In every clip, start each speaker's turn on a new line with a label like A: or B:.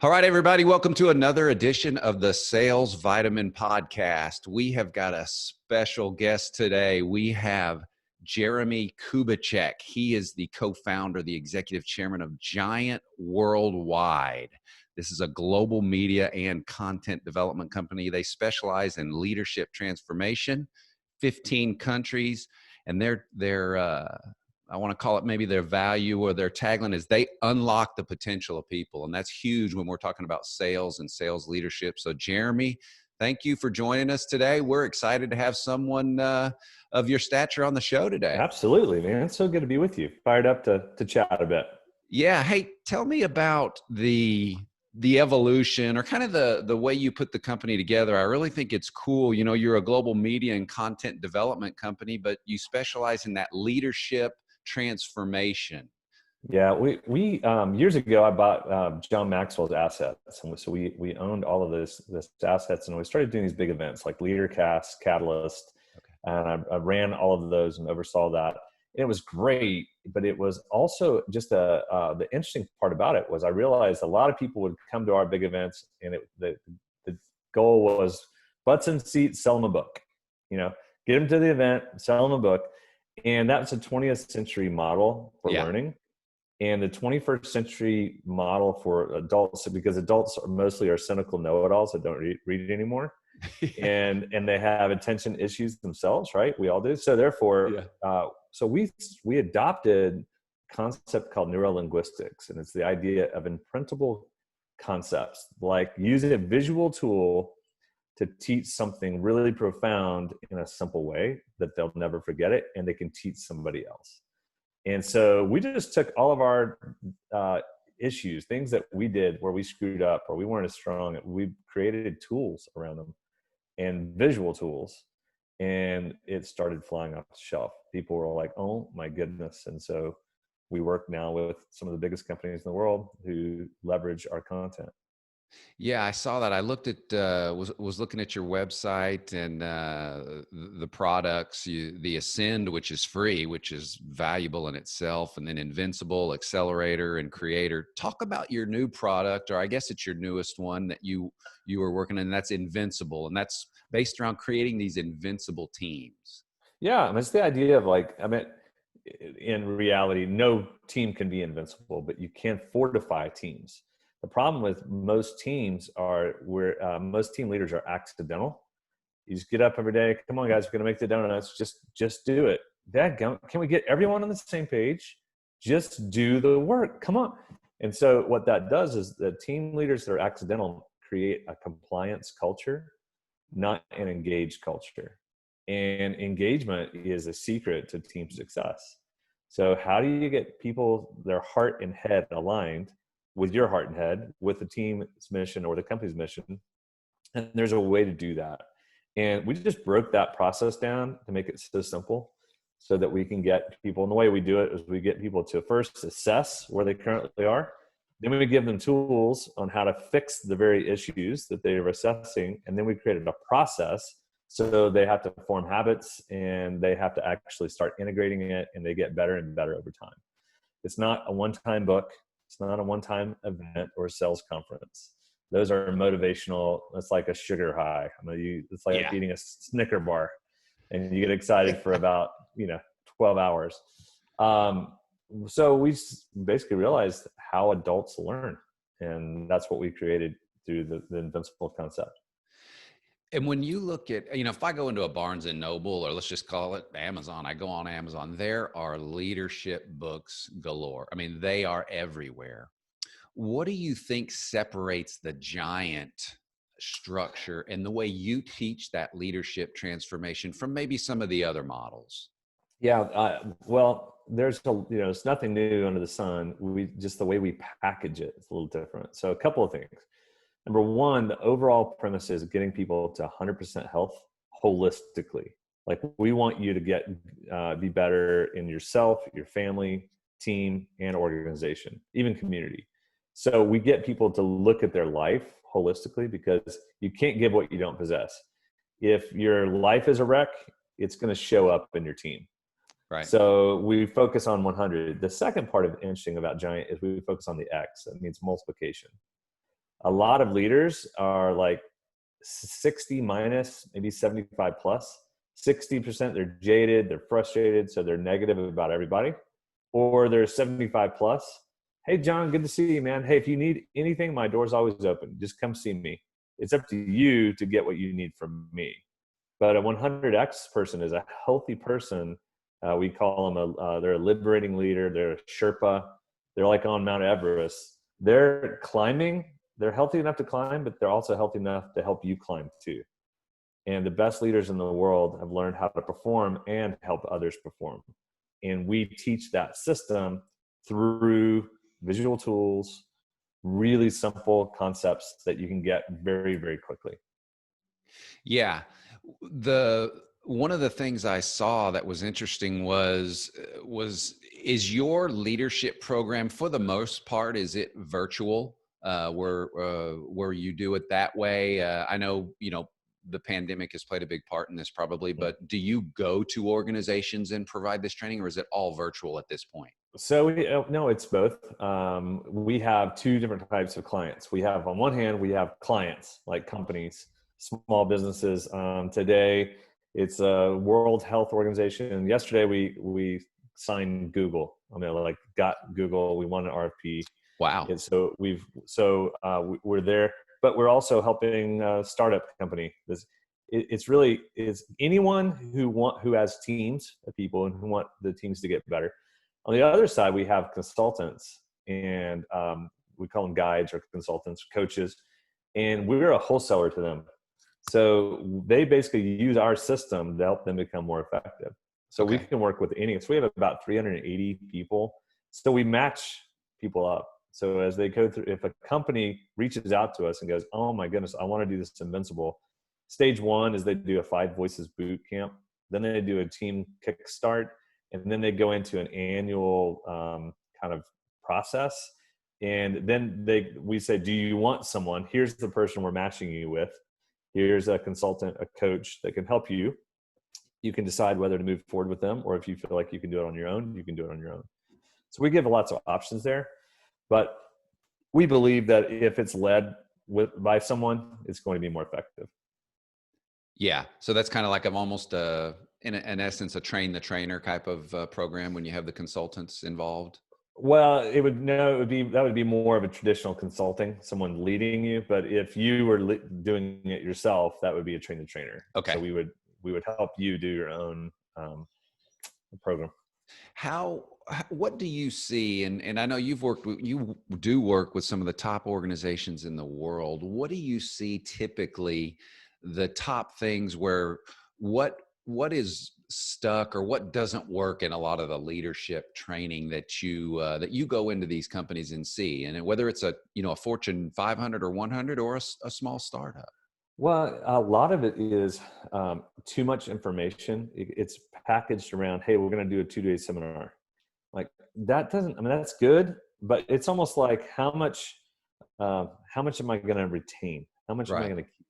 A: All right, everybody, welcome to another edition of the Sales Vitamin Podcast. We have got a special guest today. We have Jeremie Kubicek. He is the co-founder, the executive chairman of Giant Worldwide. This is a global media and content development company. They specialize in leadership transformation, 15 countries, and I want to call it maybe their value or their tagline is they unlock the potential of people. And that's huge when we're talking about sales and sales leadership. So Jeremie, thank you for joining us today. We're excited to have someone of your stature on the show today.
B: Absolutely, man. It's so good to be with you. Fired up to chat a bit.
A: Yeah. Hey, tell me about the evolution or kind of the way you put the company together. I really think it's cool. You know, you're a global media and content development company, but you specialize in that leadership transformation.
B: Yeah, we years ago I bought John Maxwell's assets, and so we owned all of this assets, and we started doing these big events like LeaderCast, Catalyst, and I ran all of those and oversaw that. It was great, but it was also just the interesting part about it was I realized a lot of people would come to our big events, and the goal was butts in seats, sell them a book, get them to the event, sell them a book. And that's a 20th century model for learning. And the 21st century model for adults, because adults mostly are cynical know-it-alls that don't read it anymore. and they have attention issues themselves, right? We all do. So therefore, so we adopted a concept called neurolinguistics. And it's the idea of imprintable concepts, like using a visual tool to teach something really profound in a simple way that they'll never forget it, and they can teach somebody else. And so we just took all of our issues, things that we did where we screwed up or we weren't as strong, we created tools around them and visual tools, and it started flying off the shelf. People were like, oh my goodness. And so we work now with some of the biggest companies in the world who leverage our content.
A: Yeah, I saw that. I looked at, was looking at your website and the products, the Ascend, which is free, which is valuable in itself, and then Invincible, Accelerator, and Creator. Talk about your new product, or I guess it's your newest one that you were working on, and that's Invincible, and that's based around creating these invincible teams.
B: Yeah, and it's the idea of in reality, no team can be invincible, but you can fortify teams. The problem with most teams most team leaders are accidental. You just get up every day. Come on, guys, we're going to make the donuts. Just do it. Dadgum, can we get everyone on the same page? Just do the work. Come on. And so what that does is the team leaders that are accidental create a compliance culture, not an engaged culture. And engagement is a secret to team success. So how do you get people, their heart and head aligned with your heart and head, with the team's mission or the company's mission? And there's a way to do that. And we just broke that process down to make it so simple so that we can get people, and the way we do it is we get people to first assess where they currently are. Then we give them tools on how to fix the very issues that they are assessing. And then we created a process so they have to form habits and they have to actually start integrating it, and they get better and better over time. It's not a one-time book. It's not a one-time event or a sales conference. Those are motivational. It's like a sugar high. It's like eating a Snicker bar, and you get excited for about 12 hours. So we basically realized how adults learn, and that's what we created through the Invincible concept.
A: And when you look at, if I go into a Barnes and Noble, or let's just call it Amazon, I go on Amazon, there are leadership books galore. I mean, they are everywhere. What do you think separates the Giant structure and the way you teach that leadership transformation from maybe some of the other models?
B: Yeah, well, it's nothing new under the sun. Just the way we package it is a little different. So a couple of things. Number one, the overall premise is getting people to 100% health holistically. Like, we want you to be better in yourself, your family, team, and organization, even community. So we get people to look at their life holistically, because you can't give what you don't possess. If your life is a wreck, it's going to show up in your team.
A: Right.
B: So we focus on 100. The second part of interesting about Giant is we focus on the X. That means multiplication. A lot of leaders are like 60 minus, maybe 75 plus. 60% they're jaded, they're frustrated, so they're negative about everybody. Or they're 75 plus. Hey, John, good to see you, man. Hey, if you need anything, my door's always open. Just come see me. It's up to you to get what you need from me. But a 100X person is a healthy person. We call them they're a liberating leader. They're a Sherpa. They're like on Mount Everest. They're climbing. They're healthy enough to climb, but they're also healthy enough to help you climb too. And the best leaders in the world have learned how to perform and help others perform. And we teach that system through visual tools, really simple concepts that you can get very, very quickly.
A: Yeah. One of the things I saw that was interesting is your leadership program, for the most part, is it virtual, where you do it that way? I know, the pandemic has played a big part in this probably, but do you go to organizations and provide this training, or is it all virtual at this point?
B: So no, it's both. We have two different types of clients. We have, on one hand, we have clients like companies, small businesses. Today, it's a World Health Organization. Yesterday, we signed Google. Got Google. We won an RFP.
A: Wow.
B: And so we're there, but we're also helping a startup company. It's anyone who has teams of people and who want the teams to get better. On the other side, we have consultants, and we call them guides or consultants, coaches, and we're a wholesaler to them. So they basically use our system to help them become more effective. So we can work with any. So we have about 380 people. So we match people up. So as they go through, if a company reaches out to us and goes, "Oh my goodness, I want to do this Invincible," stage one is they do a 5 Voices boot camp. Then they do a team kickstart. And then they go into an annual kind of process. And then we say, do you want someone? Here's the person we're matching you with. Here's a consultant, a coach that can help you. You can decide whether to move forward with them, or if you feel like you can do it on your own, you can do it on your own. So we give lots of options there. But we believe that if it's led by someone, it's going to be more effective.
A: Yeah. So that's kind of like almost in essence, a train the trainer type of program when you have the consultants involved.
B: Well, that would be more of a traditional consulting, someone leading you. But if you were doing it yourself, that would be a train the trainer.
A: Okay.
B: So we would help you do your own program.
A: What do you see? And I know you do work with some of the top organizations in the world. What do you see typically the top things where what is stuck or what doesn't work in a lot of the leadership training that you go into these companies and see, and whether it's a Fortune 500 or 100 or a small startup?
B: Well, a lot of it is too much information. It's packaged around, hey, we're going to do a 2-day seminar. Like that's good, but it's almost like how much am I going to retain? How much am I going to keep?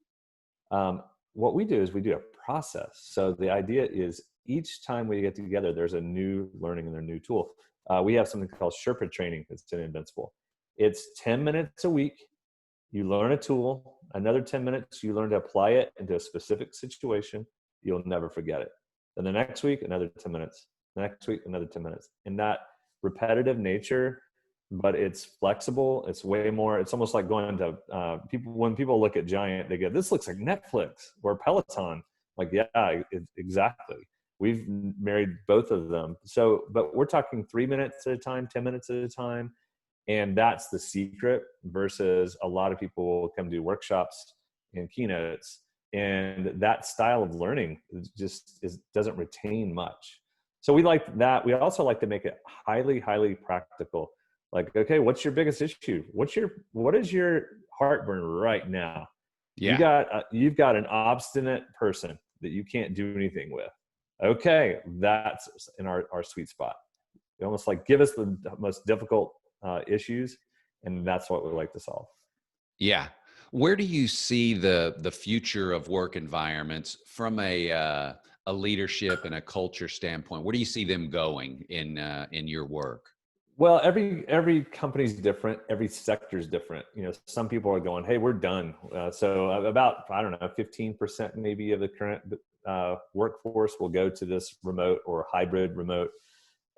B: What we do is we do a process. So the idea is each time we get together, there's a new learning and a new tool. We have something called Sherpa training that's in Invincible. It's 10 minutes a week. You learn a tool, another 10 minutes, you learn to apply it into a specific situation. You'll never forget it. Then the next week, another 10 minutes. The next week, another 10 minutes. And that repetitive nature, but it's flexible. It's way more, it's almost like going to when people look at Giant, they go, this looks like Netflix or Peloton. Like, yeah, exactly. We've married both of them. So, but we're talking 3 minutes at a time, 10 minutes at a time. And that's the secret versus a lot of people will come do workshops and keynotes. And that style of learning doesn't retain much. So we like that. We also like to make it highly, highly practical. Like, okay, what's your biggest issue? What is your heartburn right now?
A: Yeah.
B: You've got an obstinate person that you can't do anything with. Okay, that's in our sweet spot. You almost like give us the most difficult issues, and that's what we like to solve.
A: Yeah. Where do you see the future of work environments from a leadership and a culture standpoint? Where do you see them going in your work?
B: Well, every company's different. Every sector is different. Some people are going, "Hey, we're done." So about, I don't know, 15% maybe of the current workforce will go to this remote or hybrid remote.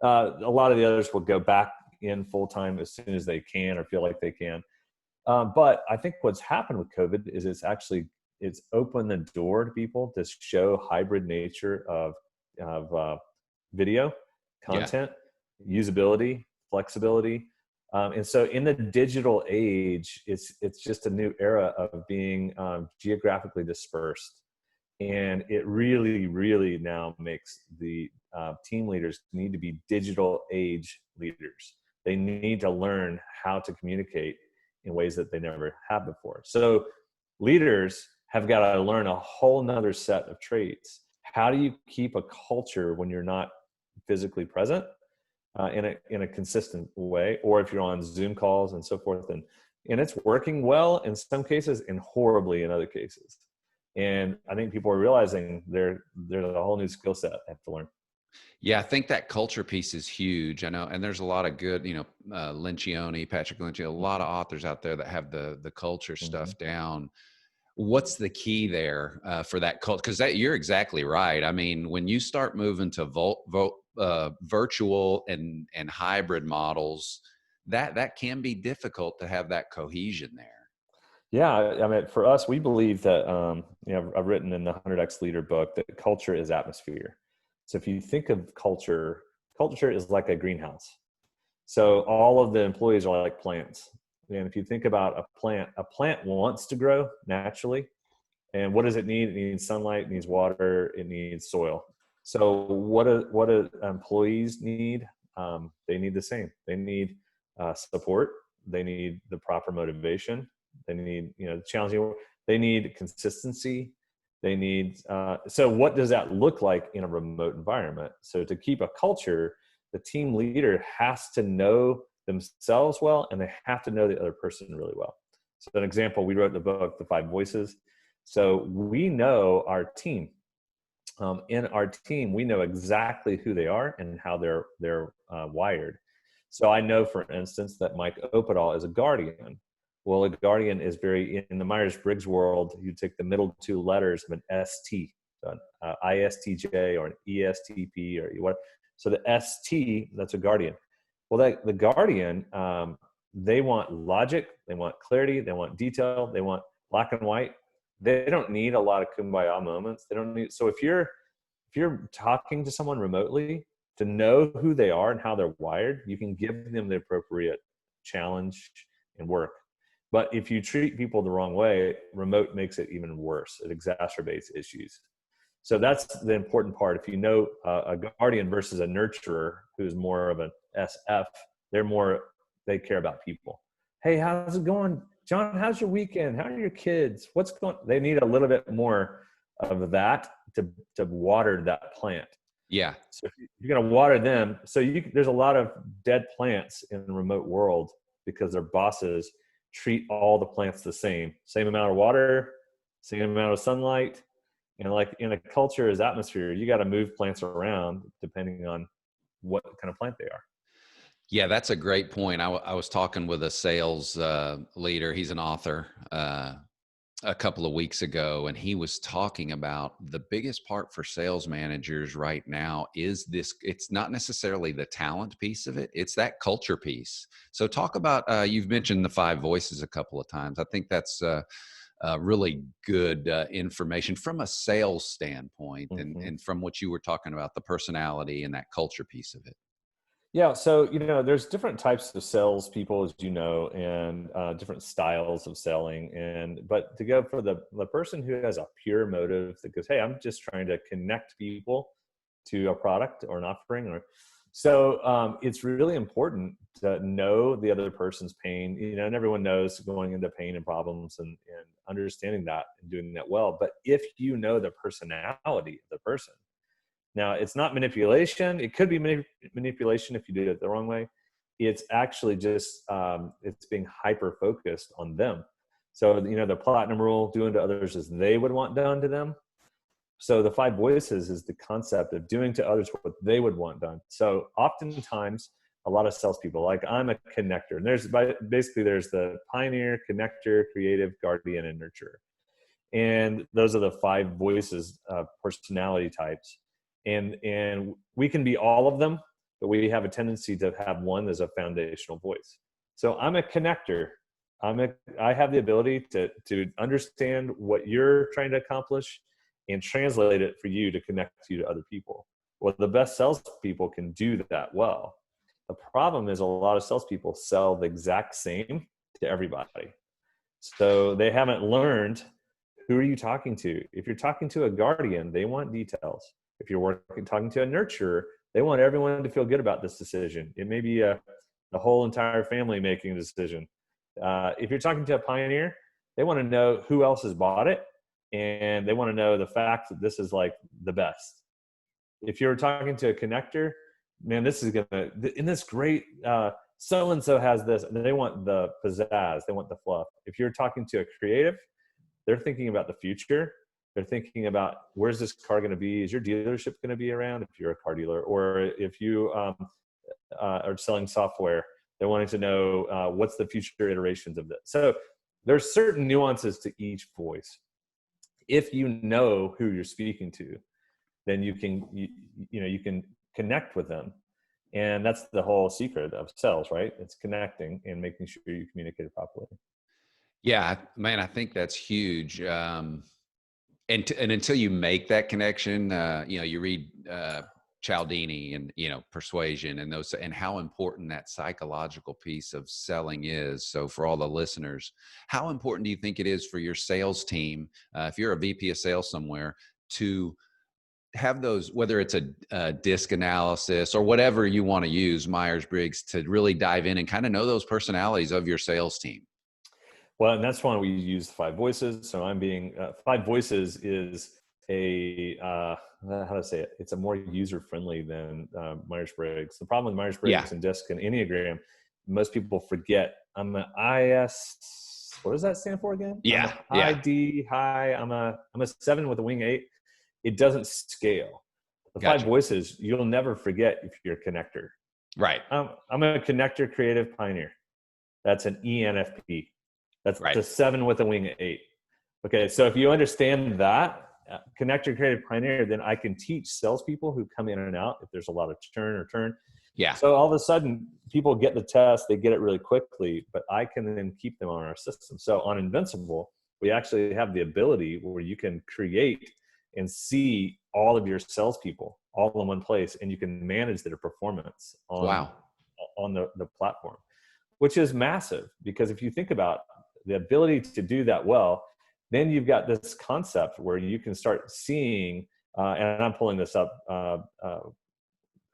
B: A lot of the others will go back in full time as soon as they can or feel like they can. But I think what's happened with COVID is it's opened the door to people to show hybrid nature of video
A: Yeah.
B: content, usability, flexibility. And so in the digital age, it's just a new era of being geographically dispersed. And it really, really now makes the team leaders need to be digital age leaders. They need to learn how to communicate in ways that they never have before. So leaders have got to learn a whole nother set of traits. How do you keep a culture when you're not physically present in a consistent way, or if you're on Zoom calls and so forth, and it's working well in some cases and horribly in other cases. And I think people are realizing there's a whole new skill set they have to learn.
A: Yeah, I think that culture piece is huge. I know, and there's a lot of good, Lencioni, Patrick Lencioni, a lot of authors out there that have the culture
B: Mm-hmm.
A: stuff down. What's the key there for that culture? Because you're exactly right. I mean, when you start moving to virtual and hybrid models, that can be difficult to have that cohesion there.
B: Yeah, I mean, for us, we believe that I've written in the 100X Leader book that culture is atmosphere. So if you think of culture is like a greenhouse. So all of the employees are like plants. And if you think about a plant wants to grow naturally. And what does it need? It needs sunlight, it needs water, it needs soil. So what do employees need? They need the same. They need support. They need the proper motivation. They need challenging. They need consistency. They need. So what does that look like in a remote environment? So to keep a culture, the team leader has to know themselves well, and they have to know the other person really well. So an example, we wrote in the book, The Five Voices. So we know our team. In our team, we know exactly who they are and how they're wired. So I know, for instance, that Mike Opedal is a guardian. Well, a guardian is very, in the Myers-Briggs world, you take the middle two letters of an ST, so an ISTJ or an ESTP or what. So the ST, that's a guardian. Well, the guardian, they want logic, they want clarity, they want detail, they want black and white. They don't need a lot of kumbaya moments. They don't need. So if you're talking to someone remotely, to know who they are and how they're wired, you can give them the appropriate challenge and work. But if you treat people the wrong way, remote makes it even worse. It exacerbates issues. So that's the important part. If you know a guardian versus a nurturer who's more of an SF, they care about people. Hey, how's it going? John, how's your weekend? How are your kids? What's going? They need a little bit more of that to water that plant.
A: Yeah.
B: So if you're going to water them, there's a lot of dead plants in the remote world because their bosses treat all the plants the same amount of water, same amount of sunlight. And like in a culture as atmosphere, you got to move plants around depending on what kind of plant they are.
A: Yeah, that's a great point. I was talking with a sales leader. He's an author a couple of weeks ago, and he was talking about the biggest part for sales managers right now is this. It's not necessarily the talent piece of it. It's that culture piece. So talk about, you've mentioned the five voices a couple of times. I think that's really good information from a sales standpoint and from what you were talking about, the personality and that culture piece of it.
B: Yeah, so there's different types of sales people, as you know, and different styles of selling. But to go for the person who has a pure motive that goes, "Hey, I'm just trying to connect people to a product or an offering," it's really important to know the other person's pain. And everyone knows going into pain and problems and understanding that and doing that well. But if you know the personality of the person. Now, it's not manipulation. It could be manipulation if you do it the wrong way. It's actually just, it's being hyper-focused on them. So, the platinum rule, doing to others as they would want done to them. So the five voices is the concept of doing to others what they would want done. So oftentimes a lot of salespeople, like I'm a connector. And there's the pioneer, connector, creative, guardian, and nurturer. And those are the 5 voices, personality types. And we can be all of them, but we have a tendency to have one as a foundational voice. So I'm a connector. I have the ability to understand what you're trying to accomplish and translate it for you to connect you to other people. Well, the best salespeople can do that well. The problem is a lot of salespeople sell the exact same to everybody. So they haven't learned, who are you talking to? If you're talking to a guardian, they want details. If you're talking to a nurturer, they want everyone to feel good about this decision. It may be the whole entire family making a decision. If you're talking to a pioneer, they want to know who else has bought it, and they want to know the fact that this is like the best. If you're talking to a connector, man, this is gonna, in this great, so-and-so has this, and they want the pizzazz, they want the fluff. If you're talking to a creative, they're thinking about the future. They're thinking about, where's this car going to be? Is your dealership going to be around if you're a car dealer? Or if you are selling software, they're wanting to know what's the future iterations of this. So there's certain nuances to each voice. If you know who you're speaking to, then you can connect with them. And that's the whole secret of sales, right? It's connecting and making sure you communicate it properly.
A: Yeah, man, I think that's huge. And until you make that connection, you read Cialdini and, persuasion and those, and how important that psychological piece of selling is. So for all the listeners, how important do you think it is for your sales team, if you're a VP of sales somewhere, to have those, whether it's a disc analysis or whatever you want to use, Myers-Briggs, to really dive in and kind of know those personalities of your sales team?
B: Well, and that's why we use 5 voices. So 5 voices is how to say it? It's a more user-friendly than Myers-Briggs. The problem with Myers-Briggs and DISC and Enneagram, most people forget I'm an IS. What does that stand for again?
A: Yeah.
B: I'm a ID. I'm a 7 with a wing 8. It doesn't scale. The
A: Gotcha.
B: 5 voices, you'll never forget if you're a connector.
A: Right.
B: I'm a connector, creative, pioneer. That's an ENFP. That's
A: right.
B: The 7 with a wing 8. Okay, so if you understand that, connector, creative, pioneer, then I can teach salespeople who come in and out if there's a lot of turn.
A: Yeah.
B: So all of a sudden, people get the test, they get it really quickly, but I can then keep them on our system. So on Invincible, we actually have the ability where you can create and see all of your salespeople all in one place, and you can manage their performance on the platform, which is massive. Because if you think about the ability to do that well, then you've got this concept where you can start seeing, and I'm pulling this up. Well,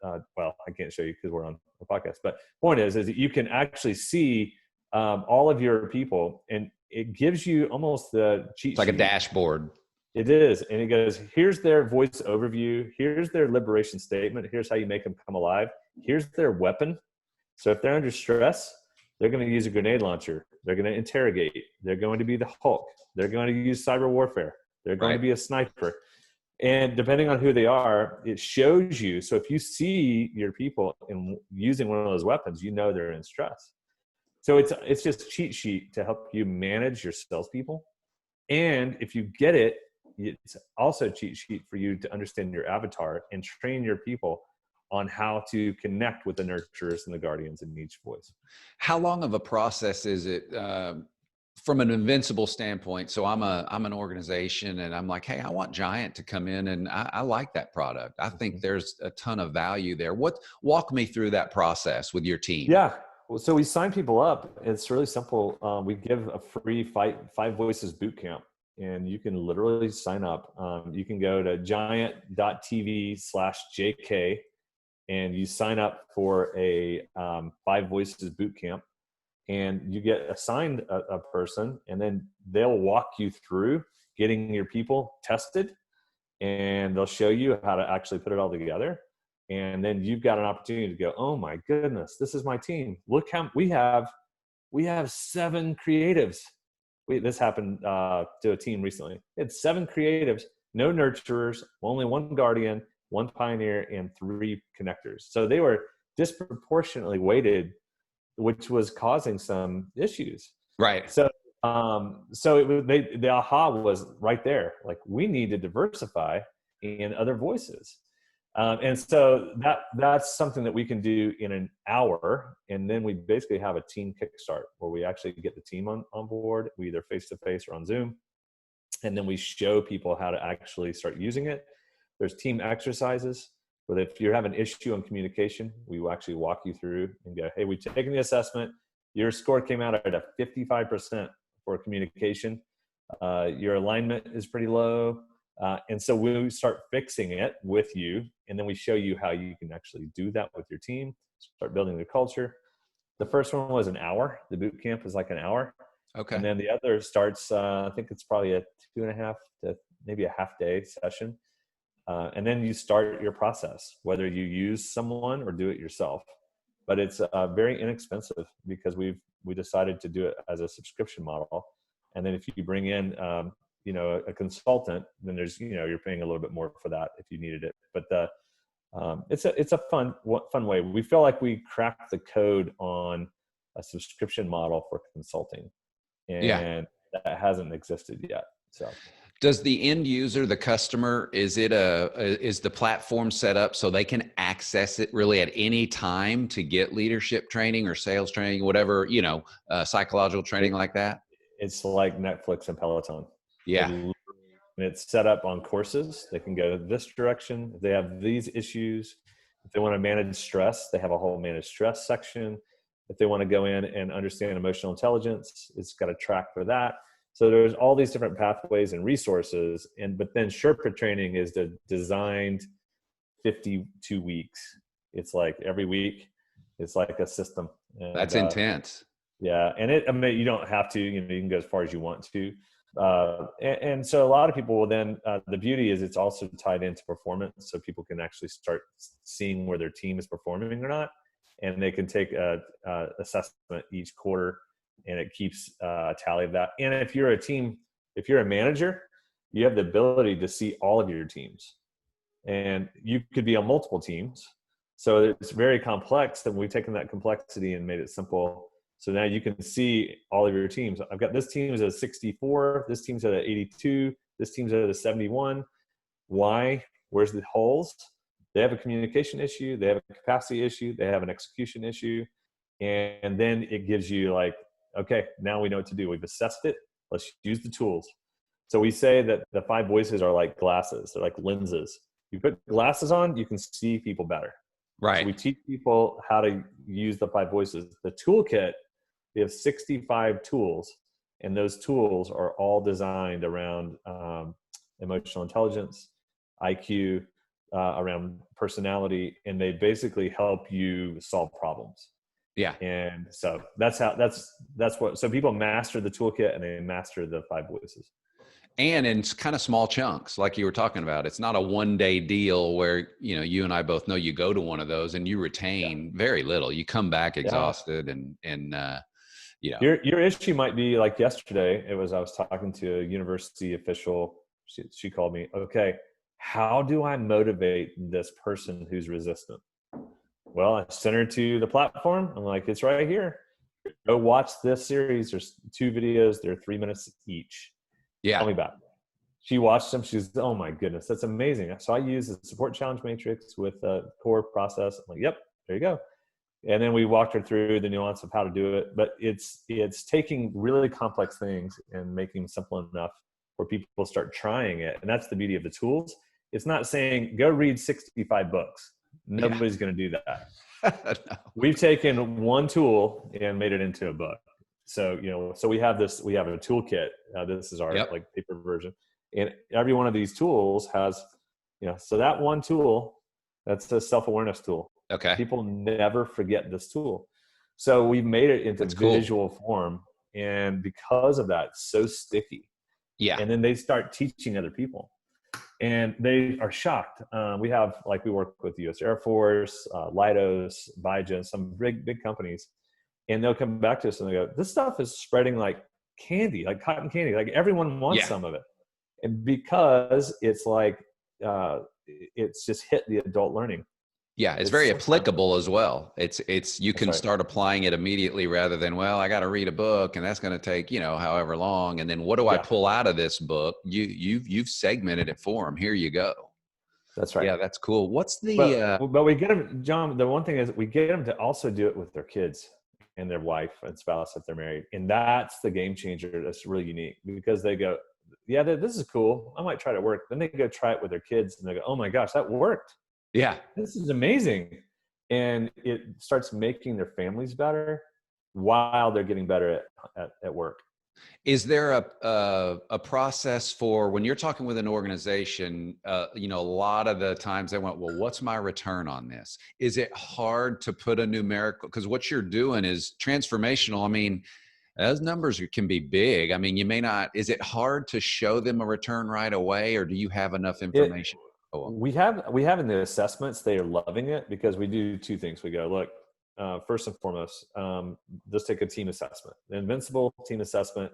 B: I can't show you because we're on the podcast, but point is that you can actually see all of your people, and it gives you almost the cheat sheet.
A: It's like a dashboard.
B: It is. And it goes, here's their voice overview. Here's their liberation statement. Here's how you make them come alive. Here's their weapon. So if they're under stress, they're going to use a grenade launcher. They're going to interrogate. They're going to be the Hulk. They're going to use cyber warfare. They're going to be a sniper. And depending on who they are, it shows you. So if you see your people in using one of those weapons, you know they're in stress. So it's just a cheat sheet to help you manage your salespeople. And if you get it, it's also a cheat sheet for you to understand your avatar and train your people on how to connect with the nurturers and the guardians in each voice.
A: How long of a process is it from an Invincible standpoint? So I'm an organization and I'm like, hey, I want Giant to come in, and I like that product. I think there's a ton of value there. Walk me through that process with your team.
B: Yeah. Well, so we sign people up. It's really simple. We give a free 5 voices boot camp, and you can literally sign up. You can go to giant.tv/JK, and you sign up for a 5 voices boot camp, and you get assigned a person, and then they'll walk you through getting your people tested, and they'll show you how to actually put it all together. And then you've got an opportunity to go, oh my goodness, this is my team. Look how we have 7 creatives. This happened to a team recently. It's 7 creatives, no nurturers, only 1 guardian, 1 pioneer, and 3 connectors. So they were disproportionately weighted, which was causing some issues.
A: Right.
B: So, the aha was right there. Like, we need to diversify in other voices. And so that's something that we can do in an hour. And then we basically have a team kickstart where we actually get the team on board. We either face-to-face or on Zoom. And then we show people how to actually start using it. There's team exercises. But if you have an issue on communication, we will actually walk you through and go, hey, we've taken the assessment. Your score came out at a 55% for communication. Your alignment is pretty low. And so we start fixing it with you. And then we show you how you can actually do that with your team, start building the culture. The first one was an hour. The boot camp is like an hour.
A: Okay.
B: And then the other starts, I think it's probably a 2.5 to maybe a half day session. And then you start your process, whether you use someone or do it yourself. But it's very inexpensive because we decided to do it as a subscription model. And then if you bring in, a consultant, then there's, you're paying a little bit more for that if you needed it. But it's a fun way. We feel like we cracked the code on a subscription model for consulting, and that hasn't existed yet. So.
A: Does the end user, the customer, is the platform set up so they can access it really at any time to get leadership training or sales training, whatever, psychological training like that?
B: It's like Netflix and Peloton.
A: Yeah.
B: And it's set up on courses. They can go this direction. If they have these issues, if they want to manage stress, they have a whole manage stress section. If they want to go in and understand emotional intelligence, it's got a track for that. So there's all these different pathways and resources. But then Sherpa training is designed 52 weeks. It's like every week, it's like a system. And,
A: that's intense.
B: Yeah. And you don't have to, you can go as far as you want to. And so a lot of people will then, the beauty is it's also tied into performance. So people can actually start seeing where their team is performing or not. And they can take a assessment each quarter, and it keeps a tally of that. And if you're a manager, you have the ability to see all of your teams, and you could be on multiple teams. So it's very complex, and we've taken that complexity and made it simple. So now you can see all of your teams. I've got this team is at a 64, this team's at an 82, this team's at a 71. Why? Where's the holes? They have a communication issue, they have a capacity issue, they have an execution issue. And then it gives you like, okay, now we know what to do. We've assessed it. Let's use the tools. So we say that the 5 voices are like glasses. They're like lenses. You put glasses on, you can see people better.
A: Right.
B: So we teach people how to use the 5 voices. The toolkit, we have 65 tools, and those tools are all designed around emotional intelligence, IQ, around personality, and they basically help you solve problems.
A: Yeah.
B: And so that's what, so people master the toolkit and they master the 5 voices.
A: And in kind of small chunks, like you were talking about. It's not a one-day deal where, you and I both know you go to one of those and you retain very little. You come back exhausted and
B: Your issue might be like yesterday. I was talking to a university official. She called me, okay, how do I motivate this person who's resistant? Well, I sent her to the platform. I'm like, it's right here. Go watch this series. There's 2 videos. They're 3 minutes each.
A: Yeah.
B: Tell me about it. She watched them. She's, oh my goodness, that's amazing. So I use the support challenge matrix with a core process. I'm like, yep, there you go. And then we walked her through the nuance of how to do it. But it's taking really complex things and making them simple enough where people start trying it. And that's the beauty of the tools. It's not saying go read 65 books. Nobody's going to do that. No. We've taken one tool and made it into a book. So, so we have a toolkit. This is our like paper version. And every one of these tools has, so that one tool, that's a self-awareness tool.
A: Okay.
B: People never forget this tool. So we made it into visual form. And because of that, it's so sticky. Yeah. And then they start teaching other people. And they are shocked. We work with the U.S. Air Force, Leidos, Biogen, some big companies. And they'll come back to us and they go, this stuff is spreading like candy, like cotton candy. Like everyone wants some of it. And because it's like, it's just hit the adult learning.
A: Yeah, it's
B: It's
A: very
B: so simple.
A: applicable as well. It's you
B: That's
A: can
B: right.
A: start applying it immediately rather than, well, I got to read a book and that's going to take, however long. And then what do I
B: Yeah,
A: pull out of this book? You've segmented it for them. Here you go.
B: that's right.
A: Yeah, that's cool. What's the
B: But we get them, John. The one thing is we get them to also do it with their kids and their wife and spouse if they're married, and that's the game changer. That's really unique because they go, "Yeah, this is cool. I might try it at work." Then they go try it with their kids, and they go, "Oh my gosh, that worked!
A: yeah.
B: This is amazing!" And it starts making their families better while they're getting better at work.
A: Is there a process for when you're talking with an organization? A lot of the times they went, well, what's my return on this? Is it hard to put a numerical? Because what you're doing is transformational. I mean, those numbers can be big. I mean, you may not. Is it hard to show them a return right away, or do you have enough
B: It
A: information? Oh,
B: we have in the assessments, they are loving it because we do two things. We go, look, first and foremost, let's take a team assessment. The Invincible team assessment,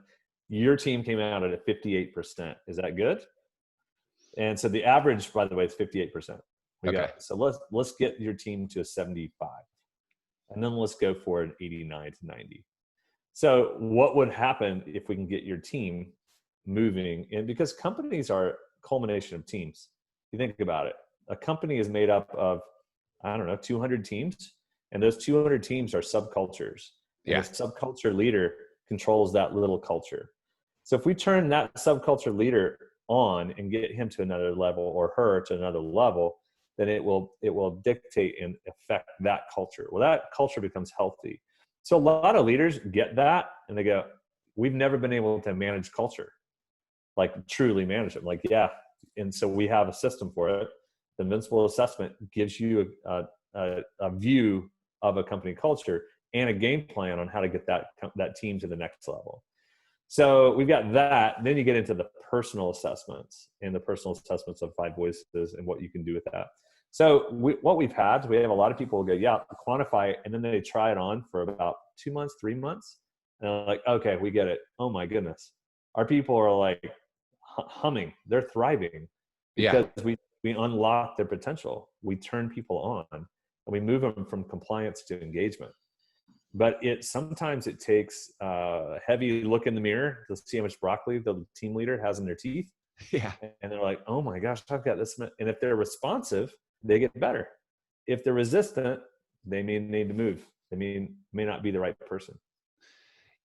B: your team came out at a 58%. Is that good? And so the average, by the way, is 58%. We
A: okay.
B: go, so let's get your team to a 75. And then let's go for an 89 to 90. So what would happen if we can get your team moving? And because companies are a culmination of teams. You think about it. A company is made up of, I don't know, 200 teams. And those 200 teams are subcultures. And
A: Yeah.
B: the subculture leader controls that little culture. So if we turn that subculture leader on and get him to another level or her to another level, then it will dictate and affect that culture. Well, that culture becomes healthy. So a lot of leaders get that and they go, we've never been able to manage culture, like truly manage it. Like, yeah. And so we have a system for it. The Invincible assessment gives you a view of a company culture and a game plan on how to get that team to the next level. So we've got that. Then you get into the personal assessments and the personal assessments of 5 voices and what you can do with that. So what we've had is we have a lot of people go, yeah, quantify it. And then they try it on for about 2 months, 3 months. And they're like, okay, we get it. Oh my goodness. Our people are like humming. They're thriving
A: Yeah.
B: because we unlock their potential. We turn people on and we move them from compliance to engagement. But sometimes it takes a heavy look in the mirror to see how much broccoli the team leader has in their teeth.
A: Yeah.
B: And they're like, oh my gosh, I've got this. And if they're responsive, they get better. If they're resistant, they may need to move. They may not be the right person.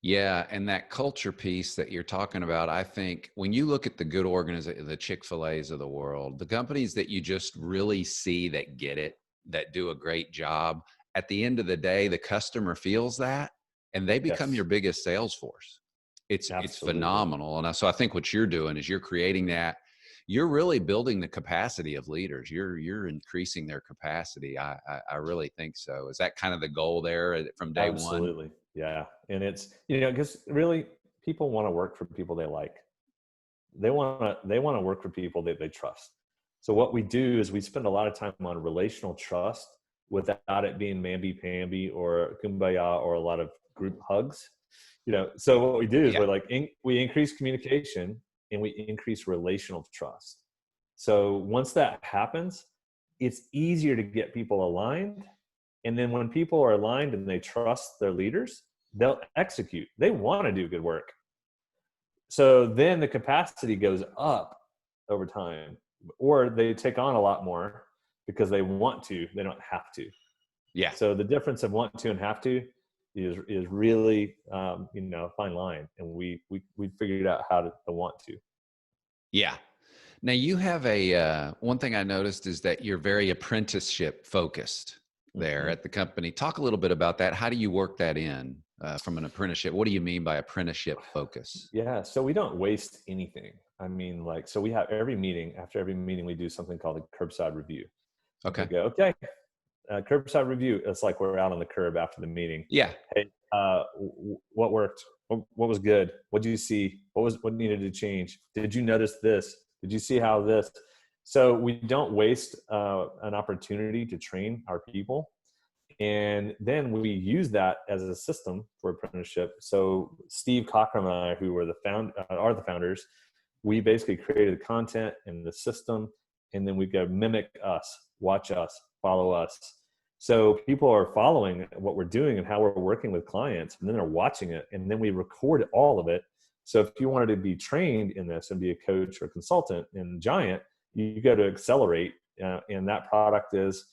A: Yeah, and that culture piece that you're talking about, I think when you look at the good organizations, the Chick-fil-A's of the world, the companies that you just really see that get it, that do a great job, at the end of the day, the customer feels that and they become your
B: Yes,
A: biggest sales force. It's
B: absolutely.
A: phenomenal. And so I think what you're doing is you're creating that. You're really building the capacity of leaders. You're increasing their capacity. I really think so. Is that kind of the goal there from day one?
B: Absolutely. Yeah. And it's, because really people want to work for people they like. They want to work for people that they trust. So what we do is we spend a lot of time on relational trust without it being mamby-pamby or kumbaya or a lot of group hugs. So what we do is
A: Yeah.
B: we increase communication and we increase relational trust. So once that happens, it's easier to get people aligned. And then when people are aligned and they trust their leaders, they'll execute. They want to do good work. So then the capacity goes up over time, or they take on a lot more because they want to, they don't have to.
A: Yeah.
B: So the difference of want to and have to is really, a fine line. And we figured out how to want to.
A: Yeah. Now you have one thing I noticed is that you're very apprenticeship focused there
B: Mm-hmm.
A: at the company. Talk a little bit about that. How do you work that in from an apprenticeship? What do you mean by apprenticeship focus?
B: Yeah. So we don't waste anything. I mean, so we have after every meeting, we do something called a curbside review. We
A: Okay.
B: go, okay, curbside review. It's like we're out on the curb after the meeting.
A: Yeah.
B: Hey, what worked? What was good? What did you see? What needed to change? Did you notice this? Did you see how this? So we don't waste an opportunity to train our people. And then we use that as a system for apprenticeship. So Steve Cockram and I, who are the founders, we basically created the content and the system, and then we go mimic us, watch us, follow us. So people are following what we're doing and how we're working with clients, and then they're watching it, and then we record all of it. So if you wanted to be trained in this and be a coach or consultant in Giant, you go to Accelerate, and that product is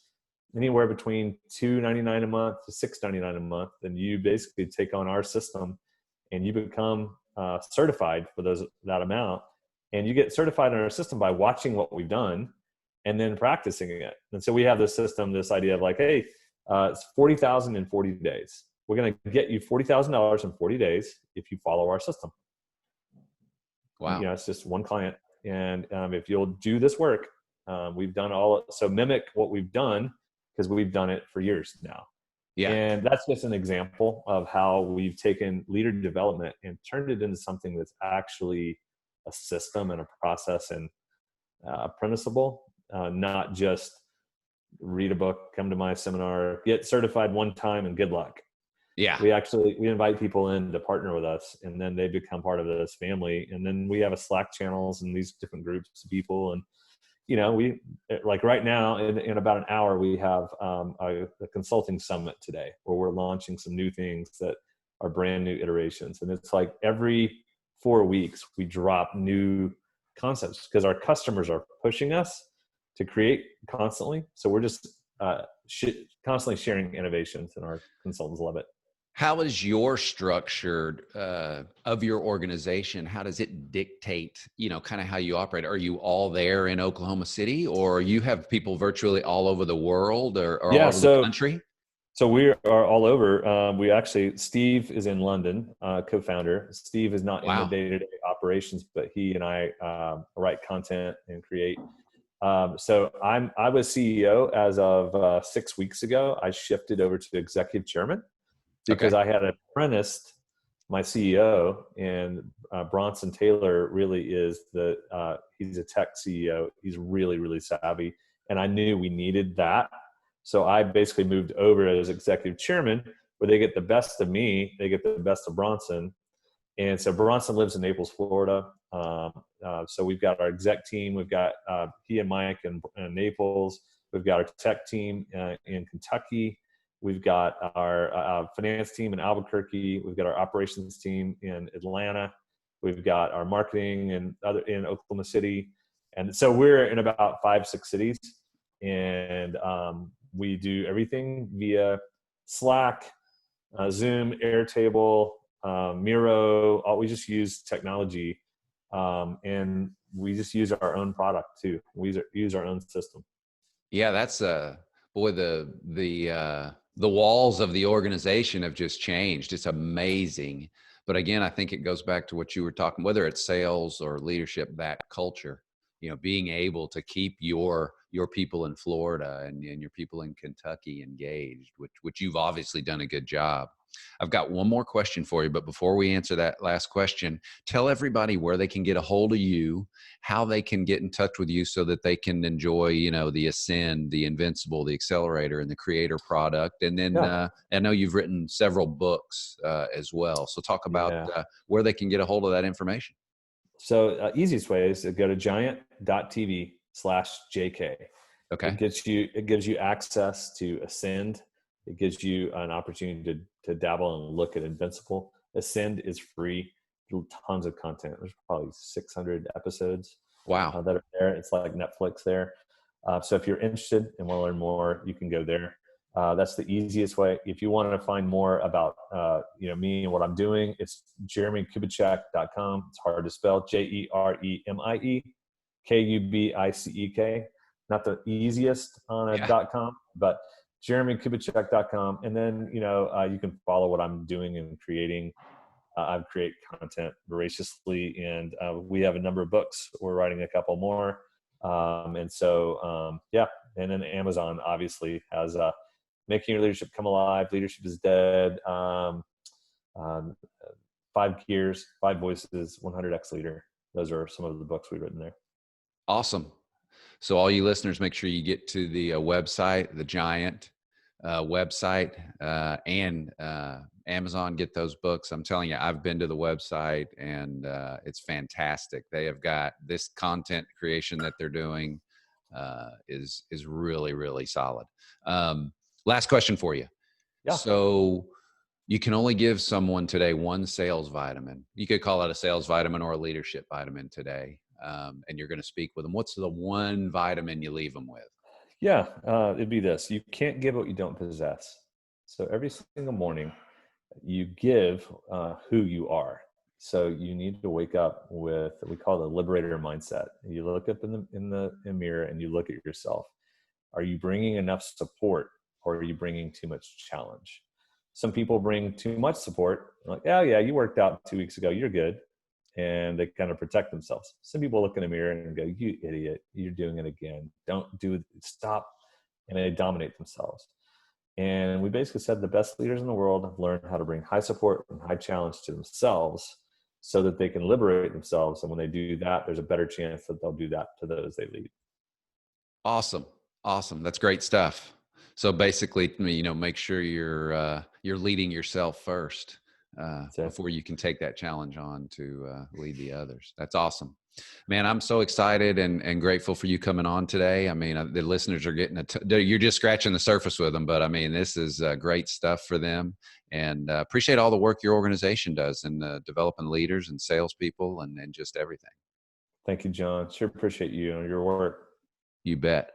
B: anywhere between $2.99 a month to $6.99 a month. And you basically take on our system, and you become certified for that amount. And you get certified in our system by watching what we've done and then practicing it. And so we have this system, this idea of like, hey, it's 40,000 in 40 days. We're going to get you $40,000 in 40 days if you follow our system.
A: Wow.
B: You know, it's just one client. And if you'll do this work, we've done all, so mimic what we've done, because we've done it for years now.
A: Yeah.
B: And that's just an example of how we've taken leader development and turned it into something that's actually a system and a process and apprenticeable, not just read a book, come to my seminar, get certified one time and good luck.
A: Yeah.
B: We invite people in to partner with us, and then they become part of this family. And then we have a Slack channels and these different groups of people. And, you know, we like right now in about an hour, we have a consulting summit today where we're launching some new things that are brand new iterations. And it's like every 4 weeks we drop new concepts because our customers are pushing us to create constantly. So we're just constantly sharing innovations, and our consultants love it.
A: How is your structure of your organization? How does it dictate, you know, kind of how you operate? Are you all there in Oklahoma City, or you have people virtually all over the world or all over the country?
B: So we are all over. We actually, Steve is in London, co-founder. Steve is not in the day-to-day operations, but he and I write content and create. So I was CEO as of 6 weeks ago. I shifted over to executive chairman because I had apprenticed my CEO, and Bronson Taylor really is he's a tech CEO. He's really, really savvy. And I knew we needed that. So I basically moved over as executive chairman, where they get the best of me, they get the best of Bronson. And so Bronson lives in Naples, Florida. So we've got our exec team. We've got he and Mike in Naples. We've got our tech team in Kentucky. We've got our finance team in Albuquerque. We've got our operations team in Atlanta. We've got our marketing in Oklahoma City. And so we're in about 5-6 cities. And we do everything via Slack, Zoom, Airtable, Miro. We just use technology, and we just use our own product too. We use our own system.
A: Yeah, that's boy. The walls of the organization have just changed. It's amazing. But again, I think it goes back to what you were talking, whether it's sales or leadership, that culture, you know, being able to keep your people in Florida and your people in Kentucky engaged, which you've obviously done a good job. I've got one more question for you, but before we answer that last question, tell everybody where they can get a hold of you, how they can get in touch with you so that they can enjoy, you know, the Ascend, the Invincible, the Accelerator, and the Creator product. And then I know you've written several books as well. So talk about where they can get a hold of that information.
B: So easiest way is to go to giant.tv/JK.
A: Okay.
B: It gives you access to Ascend. It gives you an opportunity to dabble and look at Invincible. Ascend is free. Tons of content. There's probably 600 episodes.
A: Wow.
B: That are there. It's like Netflix there. So if you're interested and want to learn more, you can go there. That's the easiest way. If you want to find more about you know, me and what I'm doing, it's JeremieKubicek.com. It's hard to spell. JeremieKubicek. Not the easiest on a .com, but JeremieKubicek.com. And then, you know, you can follow what I'm doing and creating. I create content voraciously, and we have a number of books. We're writing a couple more. And so, and then Amazon obviously has Making Your Leadership Come Alive, Leadership is Dead, 5 Gears, 5 Voices, 100X Leader. Those are some of the books we've written there.
A: Awesome. So all you listeners, make sure you get to the website, the Giant website, and Amazon, get those books. I'm telling you, I've been to the website, and it's fantastic. They have got this content creation that they're doing is really, really solid. Last question for you.
B: Yeah.
A: So you can only give someone today one sales vitamin. You could call it a sales vitamin or a leadership vitamin today. And you're going to speak with them. What's the one vitamin you leave them with?
B: Yeah, it'd be this. You can't give what you don't possess. So every single morning, you give who you are. So you need to wake up with, we call it a liberator mindset. You look up in the mirror and you look at yourself. Are you bringing enough support, or are you bringing too much challenge? Some people bring too much support. Like, oh yeah, you worked out 2 weeks ago, you're good. And they kind of protect themselves. Some people look in the mirror and go, you idiot, you're doing it again. Don't do it, stop. And they dominate themselves. And we basically said the best leaders in the world have learned how to bring high support and high challenge to themselves so that they can liberate themselves. And when they do that, there's a better chance that they'll do that to those they lead.
A: Awesome. Awesome. That's great stuff. So basically, make sure you're leading yourself first before you can take that challenge on to lead the others. That's awesome, man. I'm so excited and grateful for you coming on today. I mean, the listeners are getting you're just scratching the surface with them, but I mean, this is great stuff for them, and appreciate all the work your organization does in developing leaders and salespeople and just everything.
B: Thank you, John. Sure appreciate you and your work.
A: You bet.